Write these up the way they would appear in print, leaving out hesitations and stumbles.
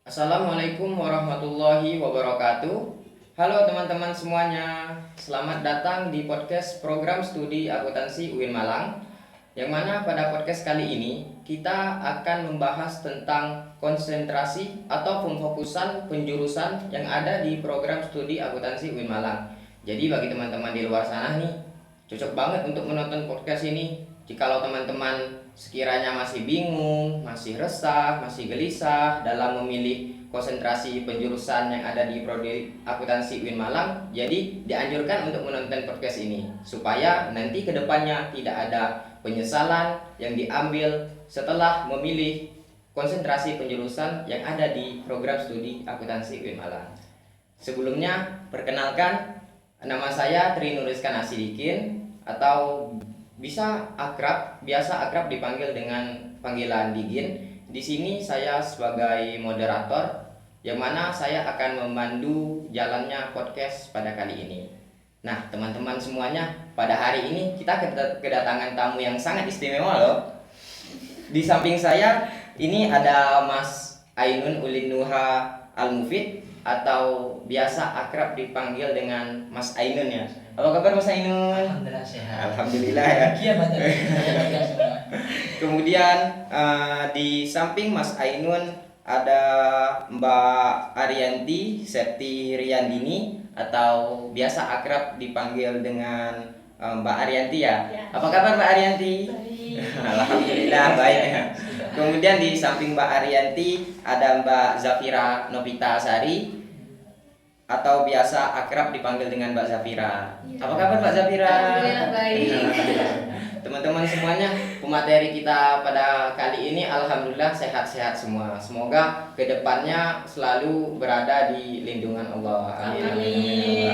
Assalamualaikum warahmatullahi wabarakatuh. Halo teman-teman semuanya, selamat datang di podcast program studi akuntansi UIN Malang. Yang mana pada podcast kali ini kita akan membahas tentang konsentrasi atau pemfokusan penjurusan yang ada di program studi akuntansi UIN Malang. Jadi bagi teman-teman di luar sana nih, cocok banget untuk menonton podcast ini. Jikalau teman-teman sekiranya masih bingung, masih resah, masih gelisah dalam memilih konsentrasi penjurusan yang ada di prodi akuntansi UIN Malang, jadi dianjurkan untuk menonton podcast ini supaya nanti kedepannya tidak ada penyesalan yang diambil setelah memilih konsentrasi penjurusan yang ada di program studi akuntansi UIN Malang. Sebelumnya, perkenalkan, nama saya Tri Nuriskan Asidikin atau biasa akrab dipanggil dengan panggilan Digin. Di sini saya sebagai moderator yang mana saya akan memandu jalannya podcast pada kali ini. Nah, teman-teman semuanya, pada hari ini kita kedatangan tamu yang sangat istimewa loh. Di samping saya ini ada Mas Ainun Ulinuha Al-Mufid atau biasa akrab dipanggil dengan Mas Ainun ya. Apa kabar Mas Ainun? Alhamdulillah sehat. Alhamdulillah ya. Iya betul. Kemudian di samping Mas Ainun ada Mbak Arianti Septi Riyandini atau biasa akrab dipanggil dengan Mbak Arianti ya. Apa kabar Mbak Arianti? Baik. Alhamdulillah baik ya. Kemudian di samping Mbak Arianti ada Mbak Zafira Novita Sari atau biasa akrab dipanggil dengan Mbak Zafira. Iya. Apa kabar Mbak Zafira? Alhamdulillah baik. Teman-teman semuanya, pemateri kita pada kali ini alhamdulillah sehat-sehat semua. Semoga kedepannya selalu berada di lindungan Allah. Amin.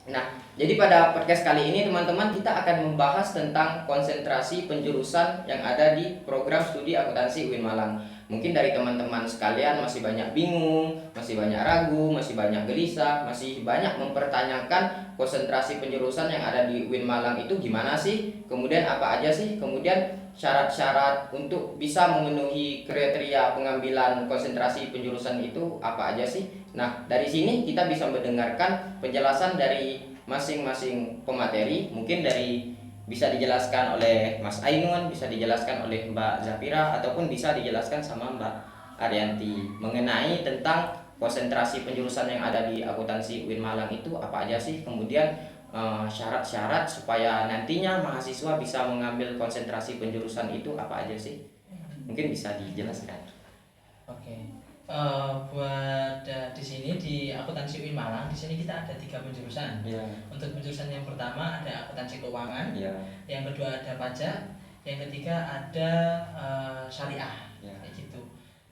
Nah, jadi pada podcast kali ini teman-teman kita akan membahas tentang konsentrasi penjurusan yang ada di program studi akuntansi UIN Malang. Mungkin dari teman-teman sekalian masih banyak bingung, masih banyak ragu, masih banyak gelisah, masih banyak mempertanyakan konsentrasi penjurusan yang ada di UIN Malang itu gimana sih? Kemudian apa aja sih? Kemudian syarat-syarat untuk bisa memenuhi kriteria pengambilan konsentrasi penjurusan itu apa aja sih? Nah, dari sini kita bisa mendengarkan penjelasan dari masing-masing pemateri, mungkin dari bisa dijelaskan oleh Mas Ainun, bisa dijelaskan oleh Mbak Zafira, ataupun bisa dijelaskan sama Mbak Arianti mengenai tentang konsentrasi penjurusan yang ada di akuntansi UIN Malang itu apa aja sih, kemudian syarat-syarat supaya nantinya mahasiswa bisa mengambil konsentrasi penjurusan itu apa aja sih, mungkin bisa dijelaskan. Oke. Buat di sini di akuntansi UIN Malang, di sini kita ada 3 penjurusan. Ya, Untuk penjurusan yang pertama ada akuntansi keuangan, ya, yang kedua ada pajak, yang ketiga ada syariah, ya. kayak gitu.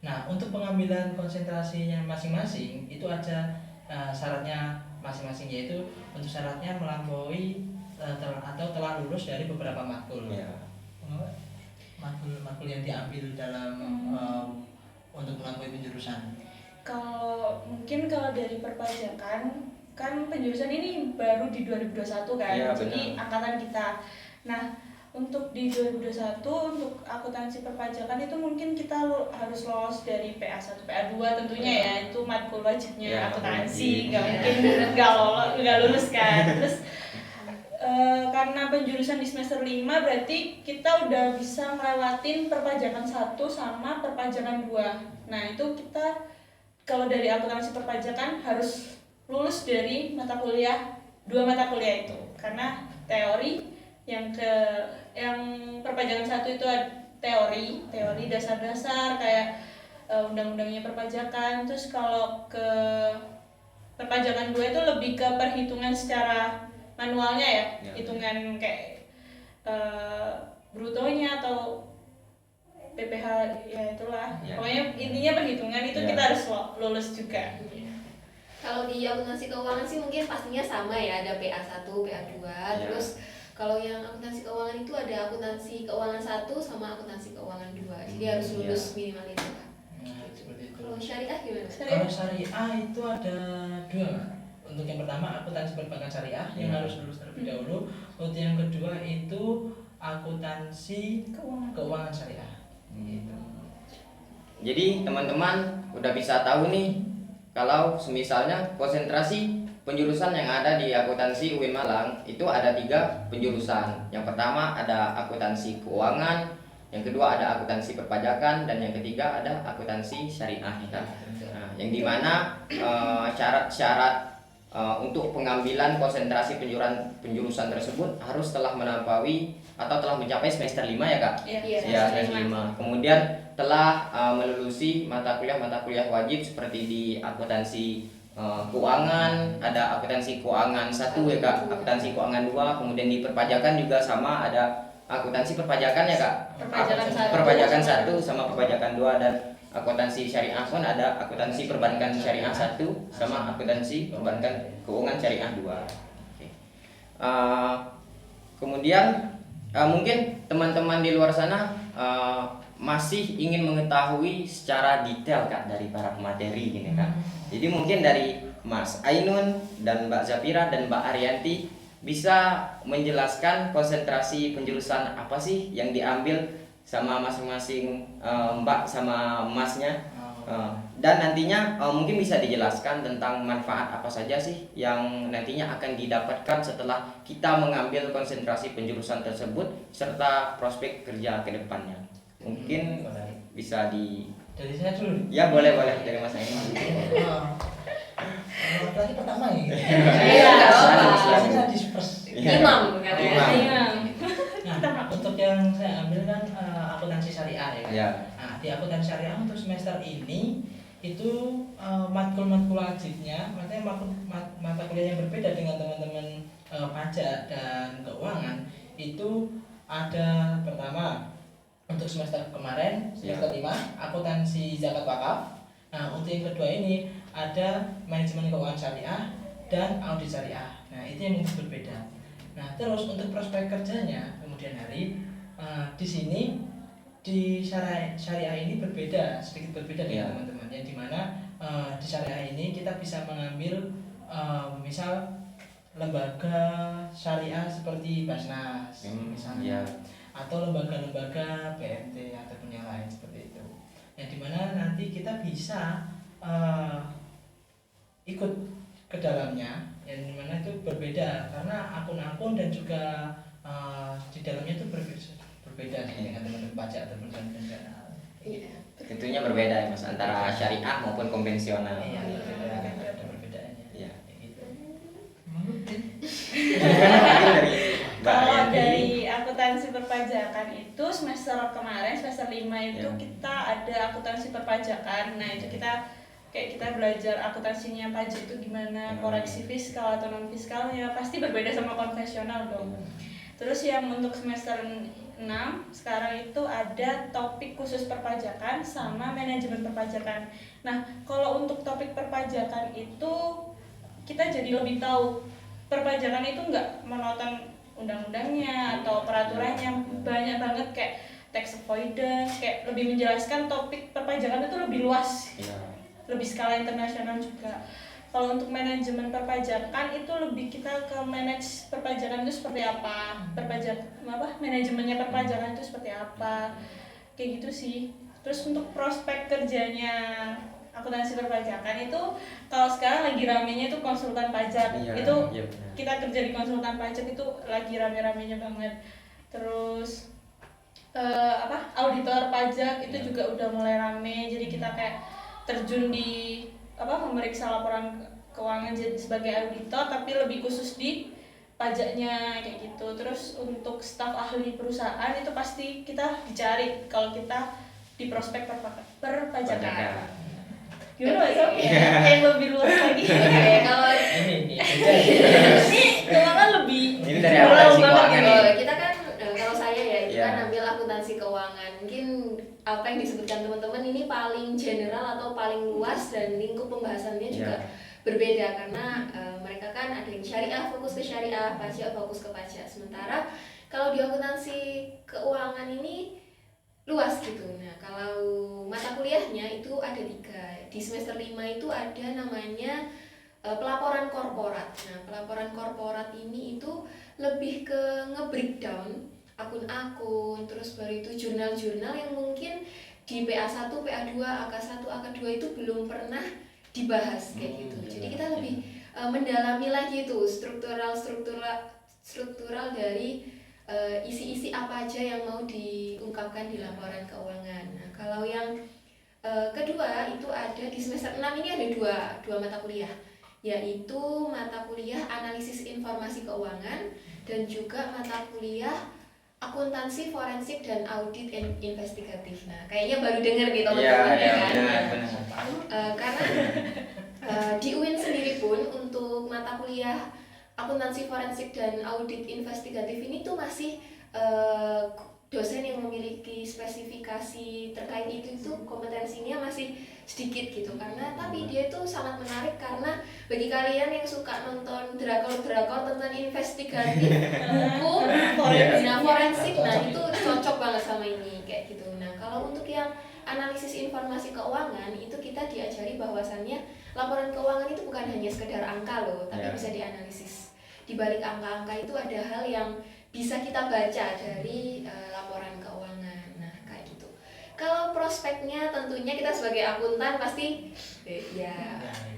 Nah, untuk pengambilan konsentrasinya masing-masing itu ada syaratnya masing-masing, yaitu untuk syaratnya melampaui atau telah lulus dari beberapa matkul. Ya. Matkul yang diambil dalam untuk melampaui penjurusan. Kalau dari perpajakan kan penjurusan ini baru di 2021 kan. Iya, Jadi benar. angkatan kita. Nah, untuk di 2021 untuk akuntansi perpajakan itu mungkin kita harus lolos dari PA1, PA2 tentunya ya. Itu matkul wajibnya Ya, akuntansi. wajib. Nggak mungkin nggak lulus kan. Terus karena penjurusan di semester 5 berarti kita udah bisa ngelewatin perpajakan 1 sama perpajakan 2. Nah, itu kita kalau dari akuntansi perpajakan harus lulus dari mata kuliah 2 mata kuliah itu. Karena teori yang perpajakan 1 itu ada teori dasar-dasar kayak undang-undangnya perpajakan. Terus kalau ke perpajakan 2 itu lebih ke perhitungan secara manualnya ya. Hitungan kayak brutonya atau PPh ya itulah. Pokoknya intinya perhitungan itu kita harus lulus juga. Kalau di akuntansi keuangan sih mungkin pastinya sama ya, ada PA1, PA2. Terus kalau yang akuntansi keuangan itu ada akuntansi keuangan 1 sama akuntansi keuangan 2. Jadi harus lulus minimal itu. Nah, seperti itu. Kalau syariah gimana? Kalau syariah itu ada 2, Mbak. Untuk yang pertama akuntansi perbankan syariah yang harus lulus terlebih dahulu. Untuk yang kedua itu akuntansi keuangan syariah. Gitu. Jadi teman-teman udah bisa tahu nih kalau misalnya konsentrasi penjurusan yang ada di akuntansi UIN Malang itu ada 3 penjurusan. Yang pertama ada akuntansi keuangan, yang kedua ada akuntansi perpajakan, dan yang ketiga ada akuntansi syariah. Ya. Nah, yang dimana syarat-syarat untuk pengambilan konsentrasi penjurusan tersebut harus telah melampaui atau telah mencapai semester 5 ya Kak? Iya, Ya, semester 5. Kemudian telah melulusi mata kuliah wajib seperti di akuntansi keuangan, ada akuntansi keuangan 1 ya Kak, akuntansi keuangan 2, kemudian di perpajakan juga sama ada akuntansi perpajakan ya Kak? Perpajakan 1 sama perpajakan 2, dan akuntansi syariah pun ada akuntansi perbankan syariah 1 sama akuntansi perbankan keuangan syariah 2. Oke. Kemudian mungkin teman-teman di luar sana masih ingin mengetahui secara detail Kak dari para pemateri gini Kak. Jadi mungkin dari Mas Ainun dan Mbak Zafira dan Mbak Arianti bisa menjelaskan konsentrasi penjurusan apa sih yang diambil sama masing-masing Mbak sama Masnya, dan nantinya mungkin bisa dijelaskan tentang manfaat apa saja sih yang nantinya akan didapatkan setelah kita mengambil konsentrasi penjurusan tersebut serta prospek kerja ke depannya. Mungkin bisa Dari saya dulu. Ya boleh dari Mas Ainun. Lagi pertama ya. Iya. Saya di first. Imam katanya. Iya. Nah, untuk yang saya ambil kan akuntansi syariah ya kan. Ya. Nah, di akuntansi syariah untuk semester ini itu matkul-matkul wajibnya, maksudnya mata kuliah yang berbeda dengan teman-teman pajak dan keuangan itu ada. Pertama untuk semester kemarin semester 5 akuntansi zakat wakaf. Nah, untuk yang kedua ini ada manajemen keuangan syariah dan audit syariah. Nah, itu yang mungkin berbeda. Nah, terus untuk prospek kerjanya kemudian hari di sini di syariah ini sedikit berbeda dengan teman-teman, yang dimana di syariah ini kita bisa mengambil misal lembaga syariah seperti Basnas misalnya, atau lembaga-lembaga BMT ataupun yang lain seperti itu, yang dimana nanti kita bisa ikut ke dalamnya, yang dimana itu berbeda karena akun-akun dan juga di dalamnya itu berbeda dengan teman-teman pajak ataupun teman-teman. Iya. Tentunya berbeda ya Mas antara syariah maupun konvensional. Iya, ada perbedaannya. Iya. Gitu. Kalau dari akuntansi perpajakan itu semester kemarin semester 5 itu kita ada akuntansi perpajakan. Nah, itu kita belajar akuntansinya pajak itu gimana, koreksi fiskal atau non fiskal, ya pasti berbeda sama konvensional dong. Terus yang untuk semester 6 sekarang itu ada topik khusus perpajakan sama manajemen perpajakan. Nah, kalau untuk topik perpajakan itu kita jadi lebih tahu perpajakan itu nggak monoton undang-undangnya atau peraturannya, banyak banget kayak tax avoidance, kayak lebih menjelaskan topik perpajakan itu lebih luas, lebih skala internasional juga. Kalau untuk manajemen perpajakan itu lebih kita ke manage perpajakan itu seperti apa, manajemennya perpajakan itu seperti apa, kayak gitu sih. Terus untuk prospek kerjanya akuntansi perpajakan itu kalau sekarang lagi ramenya itu konsultan pajak. Kita kerja di konsultan pajak itu lagi rame-ramenya banget. Terus auditor pajak itu juga udah mulai rame, jadi kita kayak terjun di memeriksa laporan keuangan jadi sebagai auditor, tapi lebih khusus di pajaknya kayak gitu. Terus untuk staf ahli perusahaan itu pasti kita dicari kalau kita di prospek perpajakan. Gimana Mas? Yang lebih luas lagi. Kalau Ini cuma kan lebih ini dari akuntansi keuangan nih. kita kan kalau saya ya itu kan ambil akuntansi keuangan. Mungkin apa yang disebutkan teman-teman ini paling general atau paling luas, dan lingkup pembahasannya juga berbeda karena mereka kan ada yang syariah fokus ke syariah, pajak fokus ke pajak. Sementara kalau di akuntansi keuangan ini luas gitu. Nah, kalau mata kuliahnya itu ada 3. Di semester 5 itu ada namanya pelaporan korporat. Nah, pelaporan korporat ini itu lebih ke nge-breakdown akun-akun, terus baru itu jurnal-jurnal yang mungkin di PA1, PA2, AK1, AK2 itu belum pernah dibahas kayak gitu. Jadi kita lebih mendalami lagi itu struktural dari isi-isi apa aja yang mau diungkapkan di laporan keuangan. Nah, kalau yang kedua itu ada di semester 6 ini ada dua mata kuliah, yaitu mata kuliah analisis informasi keuangan dan juga mata kuliah akuntansi forensik dan audit investigatif. Nah, kayaknya baru dengar nih teman-teman ya kan. Karena di UIN sendiri pun untuk mata kuliah akuntansi forensik dan audit investigatif ini tuh masih dosen yang memiliki spesifikasi terkait itu kompetensinya masih sedikit gitu, karena tapi dia itu sangat menarik karena bagi kalian yang suka nonton drakor tentang investigatif hukum forensik, nah itu cocok banget sama ini kayak gitu. Nah, kalau untuk yang analisis informasi keuangan itu kita diajari bahwasannya laporan keuangan itu bukan hanya sekedar angka loh, tapi bisa dianalisis. Di balik angka-angka itu ada hal yang bisa kita baca dari laporan keuangan. Nah, kayak gitu. Kalau prospeknya tentunya kita sebagai akuntan pasti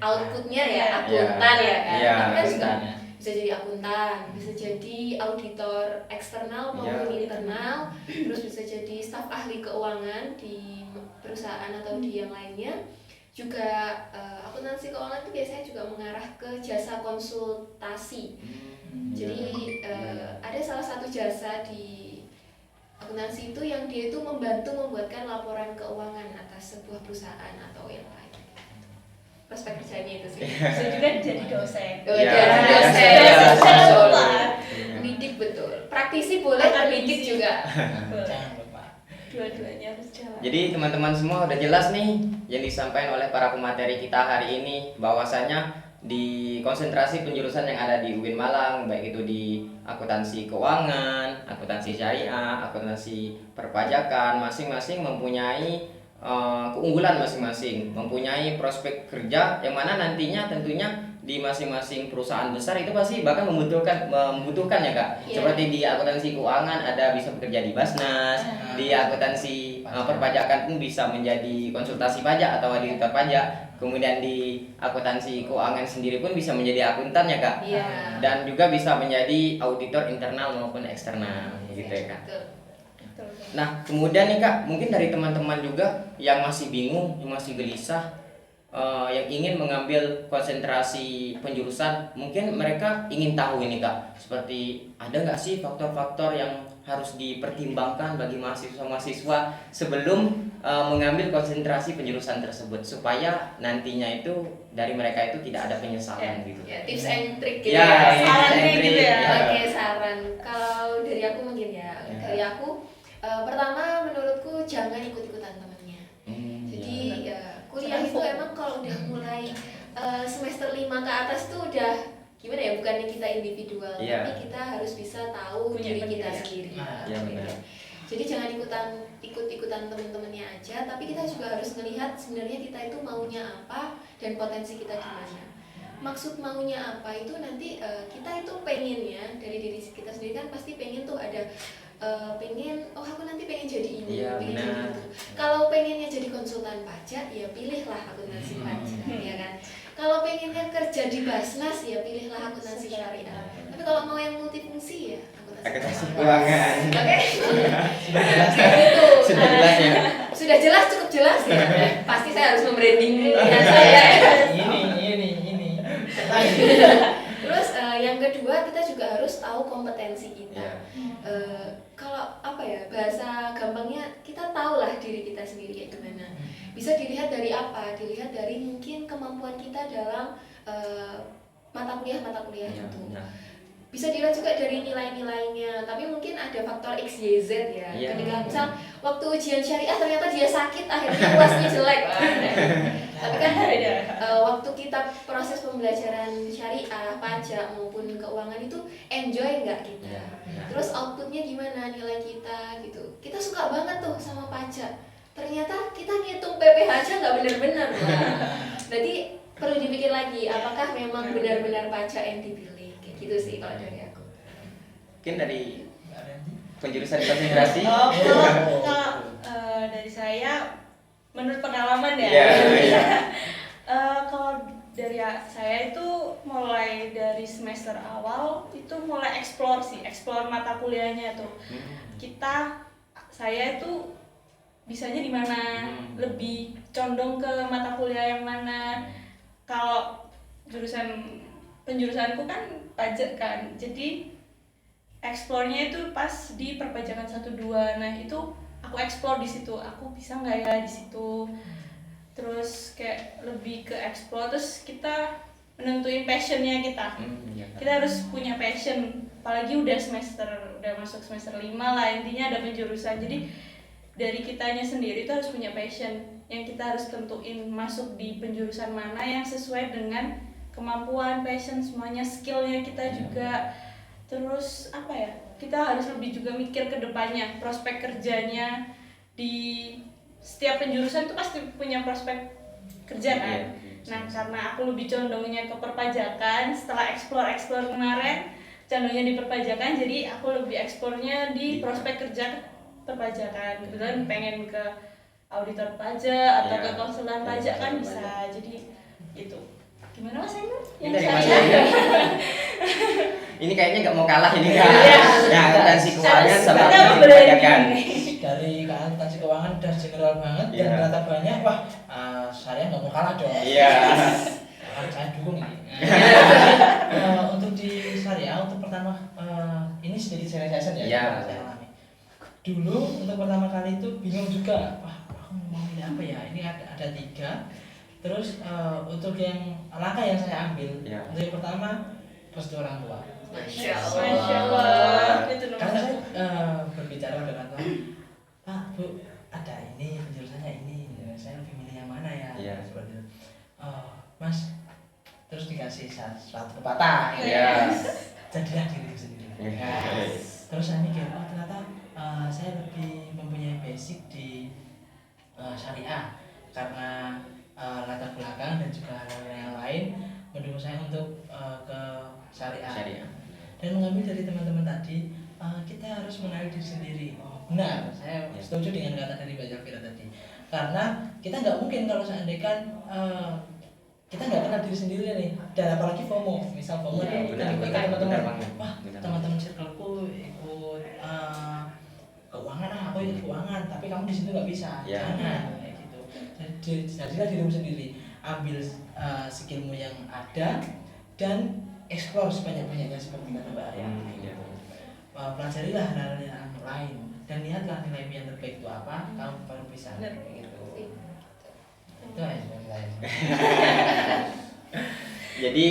outputnya ya akuntan ya kan. Tapi kan juga bisa jadi akuntan, bisa jadi auditor eksternal maupun internal, terus bisa jadi staf ahli keuangan di perusahaan atau di yang lainnya. Juga akuntansi keuangan itu biasanya juga mengarah ke jasa konsultasi. Jadi ada salah satu jasa di akuntansi itu yang dia itu membantu membuatkan laporan keuangan atas sebuah perusahaan atau yang lain. Prospek kerjanya itu sih. Bisa juga jadi dosen. Jadi dosen. Pendidik betul. Praktisi boleh, pendidik juga. Jangan lupa. Dua-duanya harus jalan. Jadi teman-teman semua udah jelas nih yang disampaikan oleh para pemateri kita hari ini, bahwasanya di konsentrasi penjurusan yang ada di UIN Malang, baik itu di akuntansi keuangan, akuntansi syariah, akuntansi perpajakan, masing-masing mempunyai keunggulan masing-masing, mempunyai prospek kerja yang mana nantinya tentunya di masing-masing perusahaan besar itu pasti bahkan membutuhkan ya Kak. Seperti di akuntansi keuangan ada bisa bekerja di Basnas, di akuntansi perpajakan pun bisa menjadi konsultasi pajak atau auditor pajak. Kemudian di akuntansi keuangan sendiri pun bisa menjadi akuntan ya Kak. Dan juga bisa menjadi auditor internal maupun eksternal gitu ya Kak. Nah, kemudian nih Kak, mungkin dari teman-teman juga yang masih bingung, yang masih gelisah, yang ingin mengambil konsentrasi penjurusan, mungkin mereka ingin tahu ini Kak, seperti ada nggak sih faktor-faktor yang harus dipertimbangkan bagi mahasiswa-mahasiswa sebelum mengambil konsentrasi penjurusan tersebut, supaya nantinya itu dari mereka itu tidak ada penyesalan gitu. Ya, tips and trick gitu sarannya gitu ya. Oke, saran. Kalau dari aku mungkin dari aku pertama menurutku jangan ikut-ikutan temannya. Jadi kuliah itu emang kalau udah mulai semester 5 ke atas tuh udah gimana ya, bukannya kita individual, tapi kita harus bisa tahu diri kita sendiri. Jadi jangan ikut-ikutan teman-temannya aja, tapi kita juga harus melihat sebenarnya kita itu maunya apa dan potensi kita di mana. Maksud maunya apa itu nanti kita itu pengennya dari diri kita sendiri kan pasti pengen tuh ada pengen, aku nanti pengen jadi ini, pengen jadi itu. Kalau pengennya jadi konsultan pajak, ya pilihlah akuntansi pajak, ya kan. Kalau pengennya kerja di Basnas, ya pilihlah akuntansi syariah. Tapi kalau mau yang multifungsi, ya akuntansi keuangan. Oke. Gitu. Sudah jelas ya. Sudah jelas, cukup jelas ya. Pasti saya harus membranding saya. Ini. Terus yang kedua kita juga harus tahu kompetensi kita. Kalau apa ya, bahasa gampangnya kita tahulah diri kita sendiri kayak gimana. Bisa dilihat dari apa? Dilihat dari mungkin kemampuan kita dalam mata kuliah itu. Bisa dilihat juga dari nilai-nilainya, tapi mungkin ada faktor X, Y, Z ya. Ketika misal waktu ujian syariah ternyata dia sakit, akhirnya UASnya jelek. Tapi kan waktu kita proses pembelajaran syariah, pajak maupun keuangan itu enjoy nggak kita? Terus outputnya gimana, nilai kita gitu. Kita suka banget tuh sama pajak. Ternyata kita ngitung PPh aja nggak benar-benar. Berarti perlu dipikir lagi, apakah memang benar-benar pajak yang dipilih? Gitu sih kalau dari aku. Mungkin dari penjurusan konsentrasi. Kalau Dari saya, menurut pengalaman ya. Iya, iya. Kalau dari saya itu mulai dari semester awal itu mulai explore mata kuliahnya tuh. Saya itu bisanya di mana, lebih condong ke mata kuliah yang mana. Kalau penjurusanku kan pajak kan, jadi explore-nya itu pas di perpajakan 1-2. Nah itu aku explore di situ, aku bisa nggak ya di situ. Terus kayak lebih ke explore, terus kita menentuin passionnya kita. Iya, Kak. Kita harus punya passion, apalagi udah masuk semester 5 lah, intinya ada penjurusan. Jadi dari kitanya sendiri itu harus punya passion yang kita harus tentuin masuk di penjurusan mana yang sesuai dengan kemampuan, passion, semuanya, skillnya kita juga. Terus apa ya, kita harus lebih juga mikir ke depannya, prospek kerjanya. Di setiap penjurusan itu pasti punya prospek kerja kan. Nah karena aku lebih condongnya ke perpajakan, setelah explore kemarin condongnya di perpajakan, jadi aku lebih eksplornya di prospek kerja perpajakan. Kebetulan pengen ke auditor pajak atau ke konsulan pajak kan bisa. Jadi itu. Gimana Mas Ainur? Yang Dari saya Mas Ainur. Ini kayaknya nggak mau kalah ini Kak. Iya. Ya, akuntansi keuangan sama Kita akuntansi berani. perpajakan. Dari akuntansi keuangan udah general banget dan Iya. ternyata banyak. Wah, saya nggak mau kalah dong. Iya. Saya dukung ini. Untuk di syariah, untuk pertama ini sedikit session ya. Iya. Saya alami. Dulu untuk pertama kali itu bingung juga. Wah, aku mau milih apa ya? Ini ada 3. Terus untuk yang langkah yang saya ambil, Iya. untuk yang pertama restu orang tua. Masya Masya Allah. Itu nomor Karena satu. saya berbicara dengan Tuhan, Pak, Bu, ada ini penjurusannya ini, saya lebih milih yang mana ya? Iya. Seperti itu. Mas, terus dikasih suatu pepatah. Iya. Jadilah diri sendiri. Iya. Terus saya mikir, oh ternyata saya lebih mempunyai basic di syariah karena latar belakang dan juga hal yang lain mendukung saya untuk ke syariah. Dan mengambil dari teman-teman tadi, kita harus mengenali diri sendiri. Oh, benar, saya setuju dengan kata dari Mbak Jafira tadi. Karena kita nggak mungkin kalau seandainya kita nggak kenal diri sendiri nih, dan apalagi FOMO. Misal FOMO Iya, nih, benar, kita benar teman-teman, banget. wah Benar. teman-teman circleku ikut keuangan, aku ikut keuangan, tapi kamu di situ nggak bisa. Iya. Jangan kayak gitu. Jadilah dirimu sendiri, ambil skillmu yang ada dan explore sebanyak-banyaknya seperti kata Mbak Arya. Iya. Pelajarilah hal-hal yang lain dan lihatlah nilai yang terbaik itu apa, kamu baru bisa. Benar. Gitu. Itu aja dari saya. Jadi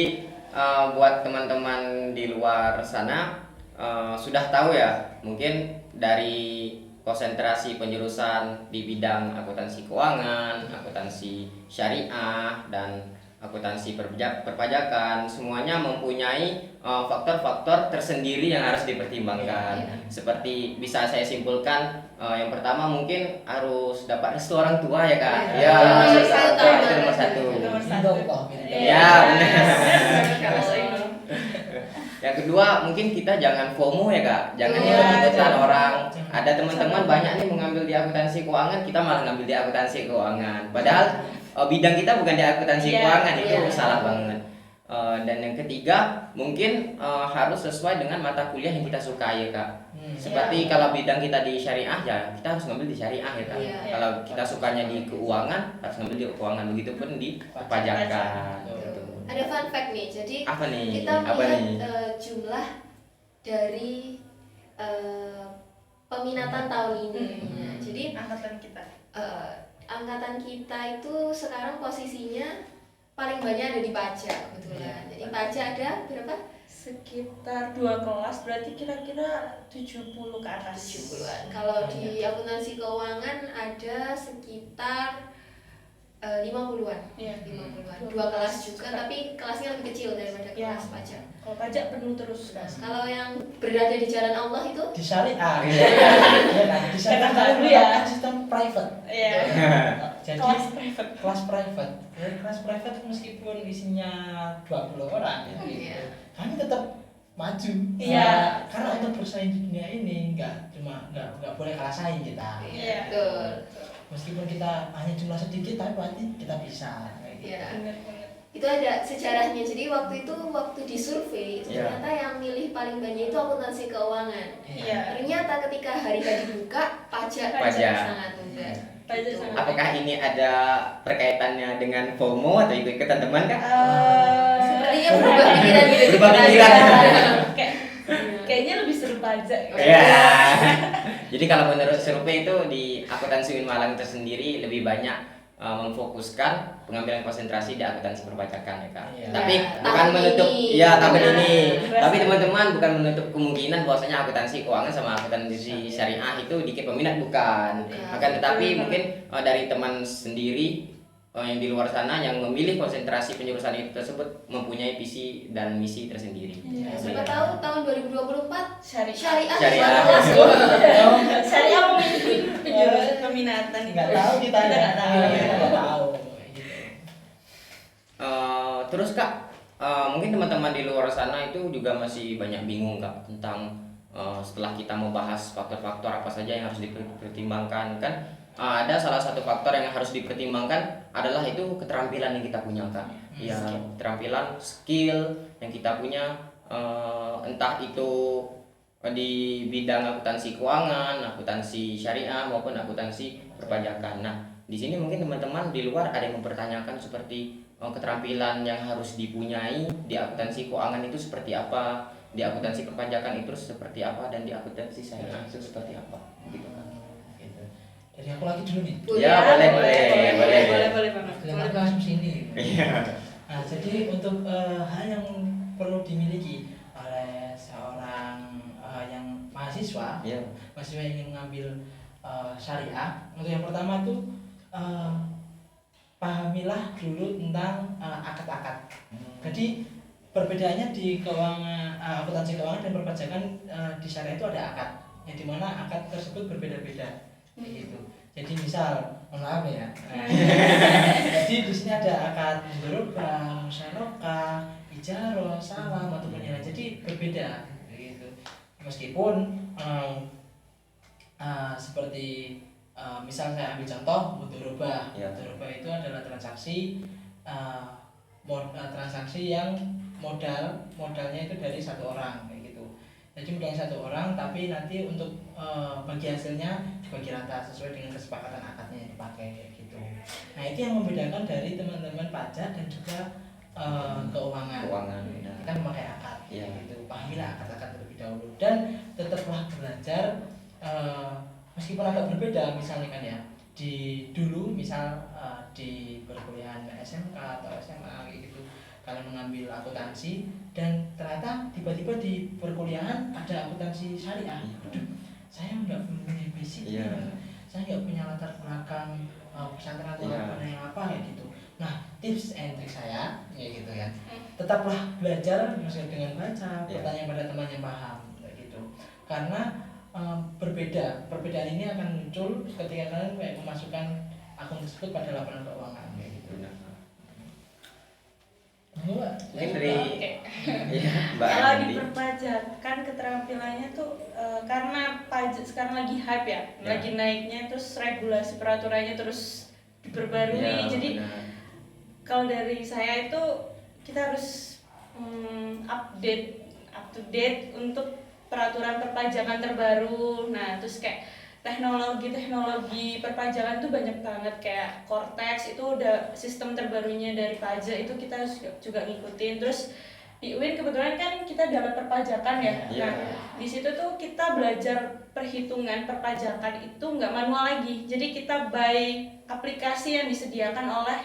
buat teman-teman di luar sana sudah tahu ya, mungkin dari konsentrasi penjurusan di bidang akuntansi keuangan, akuntansi syariah, dan akuntansi perpajakan, semuanya mempunyai faktor-faktor tersendiri yang harus dipertimbangkan. Seperti bisa saya simpulkan, yang pertama mungkin harus dapat restu orang tua ya Kak. Iya. Nomor Nomor satu, satu. itu nomor satu. Nomor satu. Ridho Allah, ridho. Ya, benar. Kak Mas Ainur. Yang kedua mungkin kita jangan FOMO ya Kak, jangan Iya, ikut-ikutan jangan. orang. Ada teman-teman banyak nih mengambil di akuntansi keuangan, kita malah ngambil di akuntansi keuangan. Padahal bidang kita bukan di akuntansi Iya, keuangan, itu iya. salah banget. Dan yang ketiga mungkin harus sesuai dengan mata kuliah yang kita sukai ya Kak. Seperti kalau bidang kita di syariah ya kita harus ngambil di syariah ya Kak. Iya. Kalau kita sukanya di keuangan harus ngambil di keuangan, begitupun di perpajakan. Gitu. Ada fun fact nih, jadi Apa nih? kita Apa melihat nih? jumlah dari peminatan tahun ini. Nah, jadi Angkatan kita. angkatan kita itu sekarang posisinya paling banyak ada di pajak kebetulan. Jadi pajak ada berapa? Sekitar 2 kelas, berarti kira-kira 70 ke atas. 70-an. Kalau di akuntansi keuangan ada sekitar 50-an. Iya. 50-an. 2 kelas juga, tapi kelasnya lebih kecil daripada Iya. kelas pajak. Kalau pajak penuh terus. Kalau yang berada di jalan Allah itu Di syariah, ya kan? Di syariah Kata kalian dulu ya. menerapkan sistem private. Iya. Jadi Kelas private. kelas private. Jadi kelas private meskipun isinya 20 orang, Iya. kami tetap maju. Iya. Karena untuk bersaing di dunia ini enggak cuma nggak boleh kalah saing kita. Iya. Betul. Meskipun kita hanya jumlah sedikit tapi berarti kita bisa kayak gitu. Iya. Bener-bener. Itu ada sejarahnya. Jadi waktu disurvei itu Iya. ternyata yang milih paling banyak itu akuntansi keuangan. Iya. Ternyata ketika hari dibuka pajak Pajak. sangat mudah. Pajak Gitu. sangat- Apakah ini ada perkaitannya dengan FOMO atau ikut-ikutan teman kah? Sepertinya berubah pikiran gitu. Berubah pikiran. Kayak kayaknya lebih seru pajak. Ya. Jadi kalau menurut survei itu di akuntansi UIN Malang itu sendiri lebih banyak memfokuskan pengambilan konsentrasi di akuntansi perpajakan ya Kak. Iya. Tapi Ya, bukan tahun menutup ini. ya tahun Nah, ini. berasa. Tapi teman-teman bukan menutup kemungkinan bahwasanya akuntansi keuangan sama akuntansi syariah itu dikit peminat bukan. Bukan. Akan tetapi Betul. mungkin dari teman sendiri yang di luar sana yang memilih konsentrasi penjurusan itu tersebut mempunyai visi dan misi tersendiri. Iya. Siapa tahu tahun 2024 Syariah. syariah Syariah. masuk. Syariah memimpin penjurusan peminatan. Nggak tahu kita nggak tahu. Kita nggak tahu. Gitu. Terus Kak, mungkin teman-teman di luar sana itu juga masih banyak bingung Kak tentang setelah kita membahas faktor-faktor apa saja yang harus dipertimbangkan kan. Ada salah satu faktor yang harus dipertimbangkan adalah itu keterampilan yang kita punya Kak. Ya, keterampilan, skill yang kita punya, entah itu di bidang akuntansi keuangan, akuntansi syariah maupun akuntansi perpajakan. Nah, di sini mungkin teman-teman di luar ada yang mempertanyakan seperti keterampilan yang harus dipunyai di akuntansi keuangan itu seperti apa, di akuntansi perpajakan itu seperti apa, dan di akuntansi syariah itu seperti apa, gitu kan. Gitu. Jadi aku lagi dulu nih. Ya, boleh. boleh banget. Jangan Boleh aku langsung sini. Iya. Nah, jadi untuk hal yang perlu dimiliki oleh seorang yang mahasiswa Iya. yang ingin mengambil syariah, untuk yang pertama tuh pahamilah dulu tentang akad-akad. Jadi perbedaannya di keuangan, akuntansi keuangan dan perpajakan di syariah itu ada akad, yang dimana akad tersebut berbeda-beda, kayak gitu. Jadi misal, mohon maaf ya. Jadi di sini ada akad mudharabah, musyarakah, ijarah, salam atau penilaian. Jadi berbeda, kayak gitu. Meskipun seperti misal saya ambil contoh mudharabah. Ya. Mudharabah itu adalah transaksi transaksi yang modalnya itu dari satu orang kayak gitu. Jadi modalnya satu orang, tapi nanti untuk bagi hasilnya dibagi rata sesuai dengan kesepakatan akadnya yang dipakai kayak gitu. Nah, itu yang membedakan dari teman-teman pajak dan juga keuangan. Keuangan, ya. Kita memakai akad, Iya. gitu. Pahamilah akad-akad terlebih dahulu dan tetaplah belajar meskipun agak berbeda, misalnya kan ya di dulu misal di perkuliahan SMK atau SMA gitu kalian mengambil akuntansi dan ternyata tiba-tiba di perkuliahan ada akuntansi syariah. Aduh, saya nggak punya basic, Iya. saya nggak punya latar belakang pesantren atau Iya. yang apa kayak gitu. Nah, tips and trik saya ya gitu kan, tetaplah belajar maksudnya dengan baca, Iya. bertanya pada teman yang paham kayak gitu. Karena perbedaan ini akan muncul ketika kalian kayak memasukkan akun tersebut pada laporan keuangan kayak gitu. Mbak, Mungkin dari Oke. ya, Mbak Kalau di Andi. perpajakan keterampilannya tuh karena pajak sekarang lagi hype ya, Ya. lagi naiknya, terus regulasi peraturannya terus diperbarui. Ya, Jadi benar. kalau dari saya itu kita harus up to date untuk peraturan perpajakan terbaru. Nah, terus kayak teknologi perpajakan tuh banyak banget, kayak Cortex itu udah sistem terbarunya dari pajak, itu kita harus juga ngikutin. Terus di UIN kebetulan kan kita dapat perpajakan ya. Iya. Nah, di situ tuh kita belajar perhitungan perpajakan itu nggak manual lagi. Jadi kita buy aplikasi yang disediakan oleh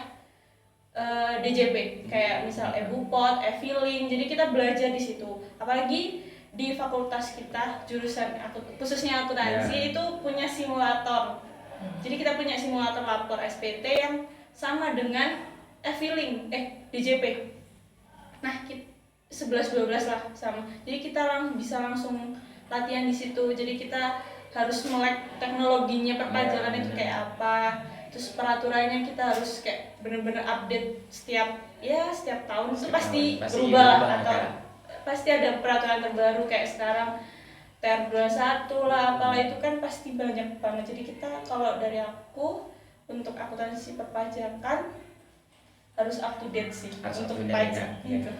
DJP, kayak misal eBupot, e-filing. Jadi kita belajar di situ. Apalagi di fakultas kita jurusan khususnya akuntansi itu punya simulator. Jadi kita punya simulator lapor SPT yang sama dengan e-filing DJP. Nah, 11-12 lah sama. Jadi kita bisa langsung latihan di situ. Jadi kita harus melek teknologinya perpajakan itu kayak apa. Terus peraturannya kita harus kayak bener-bener update setiap tahun itu pasti berubah lah, atau pasti ada peraturan terbaru. Kayak sekarang TR21 lah, apalah itu kan pasti banyak banget. Jadi kita kalau dari aku untuk akuntansi perpajakan harus up to date sih Harus up untuk to date, pajak ya. gitu.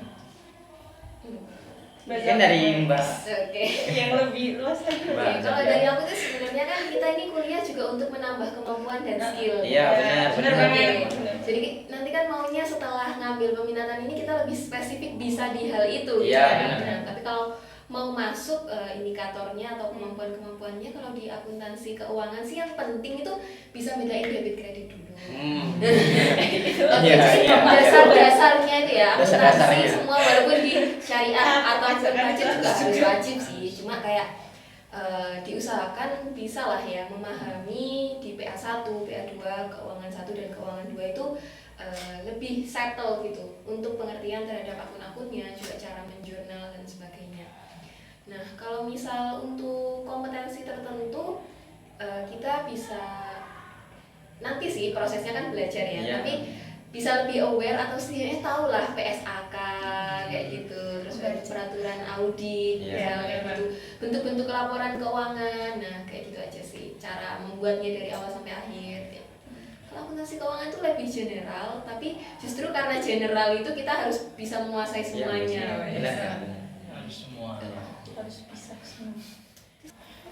Mungkin dari Mbak Oke. yang lebih luas kan. Mbak. Oke, kalau dari aku tuh sebenarnya kan kita ini kuliah juga untuk menambah kemampuan dan skill. Iya, benar, benar benar. banget. Oke. Jadi nanti kan maunya setelah ngambil peminatan ini kita lebih spesifik bisa di hal itu. Iya, gitu kan. benar. Nah, tapi kalau mau masuk indikatornya atau kemampuan-kemampuannya kalau di akuntansi keuangan sih yang penting itu bisa bedain debit kredit dulu. Oke, Iya, jadi iya. dasar-dasarnya itu ya Dasar-dasarnya. akuntansi semua walaupun di syariah atau Pajakan pajak itu juga harus harus juga. wajib sih. Cuma kayak diusahakan bisa lah ya memahami di PA1, PA2, keuangan 1 dan keuangan 2 itu lebih settle gitu untuk pengertian terhadap akun-akunnya, juga cara menjurnal dan sebagainya. Nah, kalau misal untuk kompetensi tertentu kita bisa nanti sih prosesnya kan belajar ya, Iya. tapi bisa lebih aware atau setidaknya tahu lah PSAK kayak gitu, terus peraturan audit, Iya. misal kayak gitu, bentuk-bentuk laporan keuangan, nah kayak gitu aja sih cara membuatnya dari awal sampai akhir. Ya. Kalau akuntansi keuangan itu lebih general, tapi justru karena general itu kita harus bisa menguasai semuanya. Benar. Harus semua. Harus bisa semua.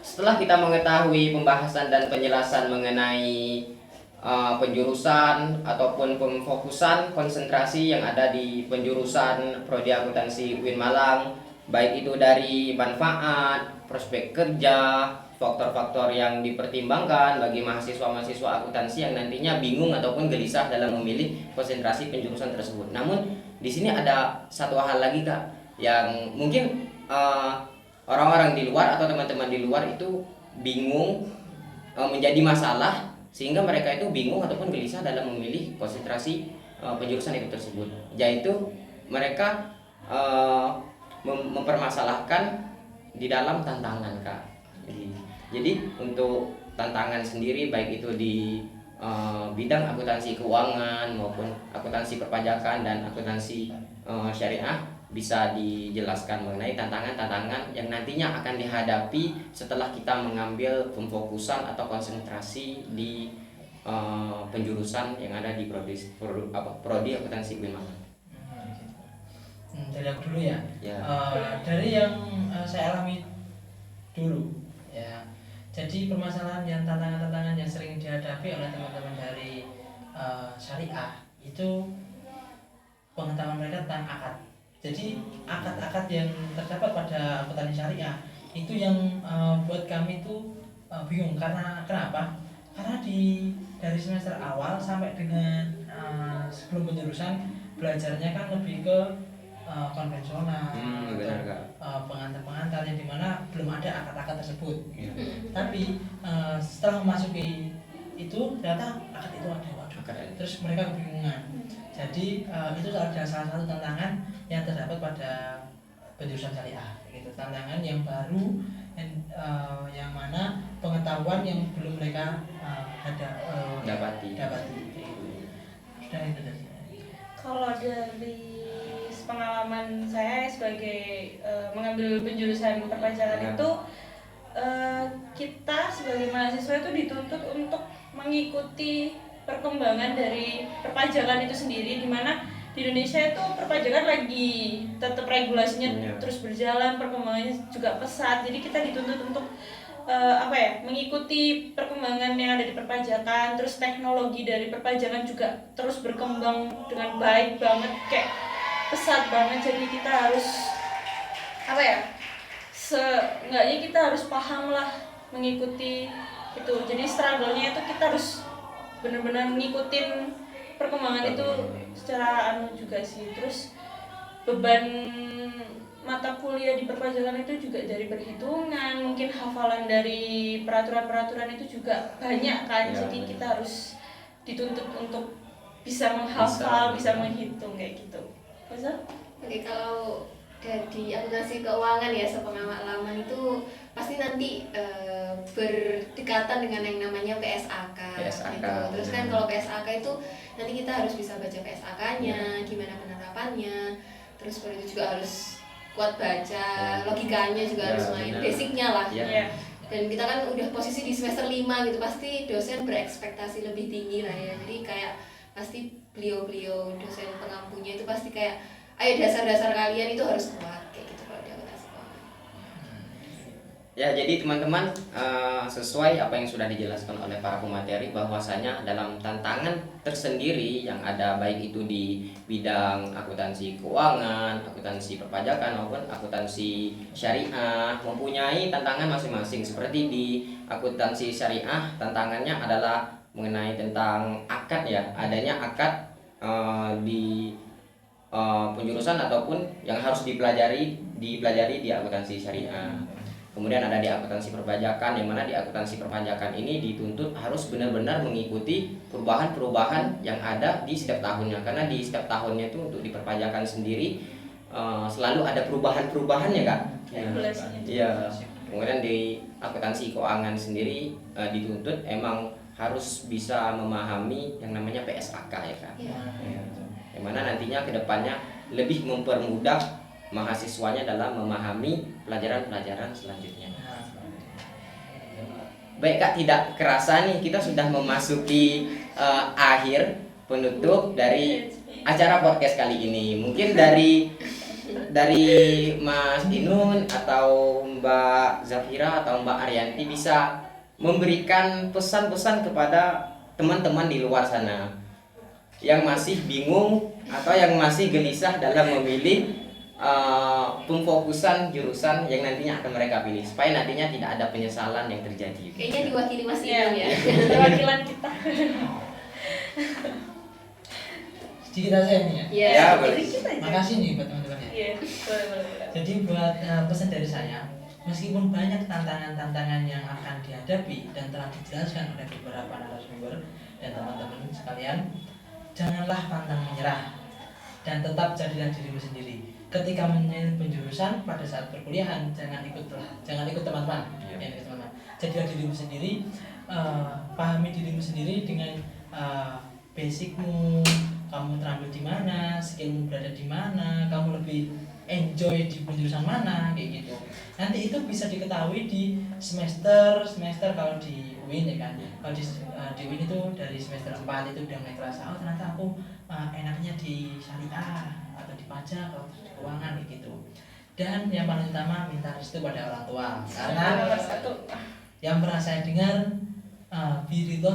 Setelah kita mengetahui pembahasan dan penjelasan mengenai penjurusan ataupun pemfokusan konsentrasi yang ada di penjurusan Prodi Akuntansi UIN Malang, baik itu dari manfaat, prospek kerja, faktor-faktor yang dipertimbangkan bagi mahasiswa-mahasiswa akuntansi yang nantinya bingung ataupun gelisah dalam memilih konsentrasi penjurusan tersebut. Namun di sini ada satu hal lagi Kak, yang mungkin orang-orang di luar atau teman-teman di luar itu bingung, menjadi masalah sehingga mereka itu bingung ataupun gelisah dalam memilih konsentrasi penjurusan itu tersebut, yaitu mereka mempermasalahkan di dalam tantangan Kak. Jadi untuk tantangan sendiri baik itu di bidang akuntansi keuangan maupun akuntansi perpajakan dan akuntansi syariah, bisa dijelaskan mengenai tantangan-tantangan yang nantinya akan dihadapi setelah kita mengambil pemfokusan atau konsentrasi di penjurusan yang ada di prodi akuntansi UIN Malang. Dari aku dulu ya. Ya. Dari yang saya alami dulu ya. Jadi permasalahan yang tantangan-tantangan yang sering dihadapi oleh teman-teman dari syariah itu pengetahuan mereka tentang akad. Jadi akad-akad yang terdapat pada akuntansi syariah itu yang buat kami itu bingung. Karena kenapa? Karena dari semester awal sampai dengan sebelum penjurusan belajarnya kan lebih ke konvensional, Benar Kak. pengantar-pengantar yang dimana belum ada akad-akad tersebut. Ya. Tapi setelah memasuki itu ternyata akad itu ada. Waduh. Terus mereka kebingungan. Jadi itu adalah salah satu tantangan yang terdapat pada penjurusan syariah. Gitu. Tantangan yang baru yang mana pengetahuan yang belum mereka Dapati. Sudah itu saja. Kalau dari pengalaman saya sebagai mengambil penjurusan perpajakan itu, kita sebagai mahasiswa itu dituntut untuk mengikuti perkembangan dari perpajakan itu sendiri, di mana di Indonesia itu perpajakan lagi tetap regulasinya terus berjalan, perkembangannya juga pesat. Jadi kita dituntut untuk mengikuti perkembangan yang ada di perpajakan, terus teknologi dari perpajakan juga terus berkembang dengan baik banget, kayak pesat banget. Jadi kita harus seenggaknya kita harus paham lah mengikuti itu. Jadi struggle-nya itu kita harus benar-benar ngikutin perkembangan itu secara juga sih. Terus beban mata kuliah di perpajakan itu juga dari perhitungan, mungkin hafalan dari peraturan-peraturan itu juga banyak kan. Jadi kita harus dituntut untuk bisa menghafal, bisa menghitung kayak gitu. Masa? Oke, kalau dari akuntansi keuangan ya sepengalaman itu pasti nanti berdekatan dengan yang namanya PSAK. Gitu. Terus kan kalau PSAK itu nanti kita harus bisa baca PSAK-nya, gimana penerapannya. Terus baru itu juga harus kuat baca, logikanya juga Ya, harus main, benar. basicnya lah. Ya. Iya. Dan kita kan udah posisi di semester 5 gitu, pasti dosen berekspektasi lebih tinggi lah ya. Jadi kayak pasti beliau-beliau dosen pengampunya itu pasti kayak, ayo dasar-dasar kalian itu harus kuat kayak gitu kalau di akuntansi keuangan. Ya, jadi teman-teman, sesuai apa yang sudah dijelaskan oleh para pemateri, bahwasanya dalam tantangan tersendiri yang ada, baik itu di bidang akuntansi keuangan, akuntansi perpajakan maupun akuntansi syariah, mempunyai tantangan masing-masing. Seperti di akuntansi syariah, tantangannya adalah mengenai tentang akad ya, adanya akad di penjurusan ataupun yang harus dipelajari di akuntansi syariah. Kemudian ada di akuntansi perpajakan, yang mana di akuntansi perpajakan ini dituntut harus benar-benar mengikuti perubahan-perubahan yang ada di setiap tahunnya. Karena di setiap tahunnya itu untuk di perpajakan sendiri selalu ada perubahan-perubahannya, Kak. Regulasinya. Iya. Kemudian di akuntansi keuangan sendiri dituntut emang harus bisa memahami yang namanya PSAK ya, Kak. Iya. Ya. Yang mana nantinya kedepannya lebih mempermudah mahasiswanya dalam memahami pelajaran-pelajaran selanjutnya. Baik Kak, tidak kerasa nih kita sudah memasuki akhir penutup dari acara podcast kali ini. Mungkin dari Mas Inun atau Mbak Zafira atau Mbak Arianti bisa memberikan pesan-pesan kepada teman-teman di luar sana yang masih bingung atau yang masih gelisah dalam memilih pemfokusan jurusan yang nantinya akan mereka pilih, supaya nantinya tidak ada penyesalan yang terjadi. Kayaknya diwakili Mas Iya. Inun ya. Perwakilan kita. Sedikit aja ini ya. Iya. Ya, boleh. Jadi kita aja. Makasih nih buat teman-teman ya. Iya, boleh. Jadi buat pesan dari saya, meskipun banyak tantangan-tantangan yang akan dihadapi dan telah dijelaskan oleh beberapa narasumber dan teman-teman sekalian, janganlah pantang menyerah dan tetap jadilah dirimu sendiri. Ketika memilih penjurusan pada saat perkuliahan, jangan ikut teman-teman, Iya. jangan ikut teman-teman. Jadilah dirimu sendiri, pahami dirimu sendiri dengan basicmu, kamu terampil di mana, skillmu berada di mana, kamu lebih enjoy di penjurusan mana, kayak gitu. Nanti itu bisa diketahui di semester kalau di UIN ya kan. Kalau di UIN itu dari semester 4 itu udah mulai kerasa, oh ternyata aku enaknya di syariah atau di pajak atau di keuangan kayak gitu. Dan yang paling utama, minta restu pada orang tua, karena Nomor satu. yang pernah saya dengar biridho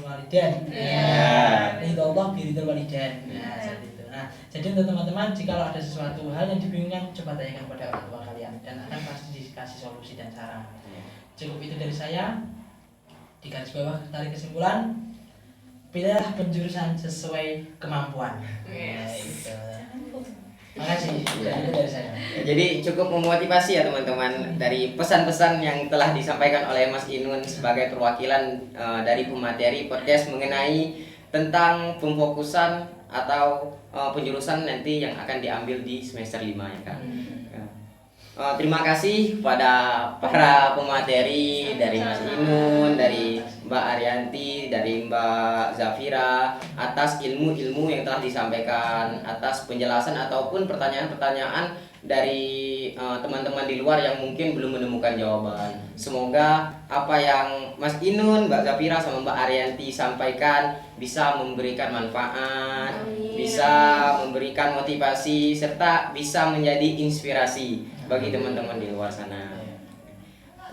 walidain. Iya. Ridho Allah biridho walidain. Nah, seperti itu. Nah, jadi untuk teman-teman, jika ada sesuatu hal yang dibingungkan, coba tanyakan pada orang tua kalian dan akan pasti dikasih solusi dan cara. Cukup itu dari saya. Di garis bawah tarik kesimpulan, pilihlah penjurusan sesuai kemampuan. Yes. Gitu. Makasih. Itu dari saya. Jadi cukup memotivasi ya teman-teman dari pesan-pesan yang telah disampaikan oleh Mas Inun sebagai perwakilan dari pemateri podcast mengenai tentang pemfokusan atau penjurusan nanti yang akan diambil di semester 5 ya Kak. Terima kasih kepada para pemateri dari Mas Inun, dari Mbak Arianti, dari Mbak Zafira atas ilmu-ilmu yang telah disampaikan, atas penjelasan ataupun pertanyaan-pertanyaan dari teman-teman di luar yang mungkin belum menemukan jawaban. Semoga apa yang Mas Inun, Mbak Zafira sama Mbak Arianti sampaikan bisa memberikan manfaat, Amin. bisa memberikan motivasi serta bisa menjadi inspirasi bagi teman-teman di luar sana.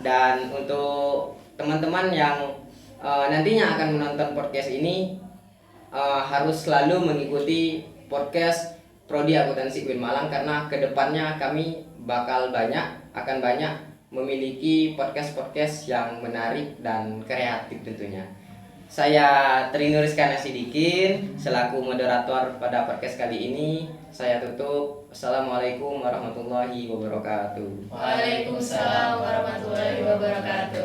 Dan untuk teman-teman yang nantinya akan menonton podcast ini harus selalu mengikuti podcast Prodi Akuntansi UIN Malang, karena kedepannya kami akan banyak memiliki podcast-podcast yang menarik dan kreatif tentunya. Saya Trinu Rizkana Sidikin selaku moderator pada podcast kali ini. Saya tutup. Assalamualaikum warahmatullahi wabarakatuh. Waalaikumsalam warahmatullahi wabarakatuh.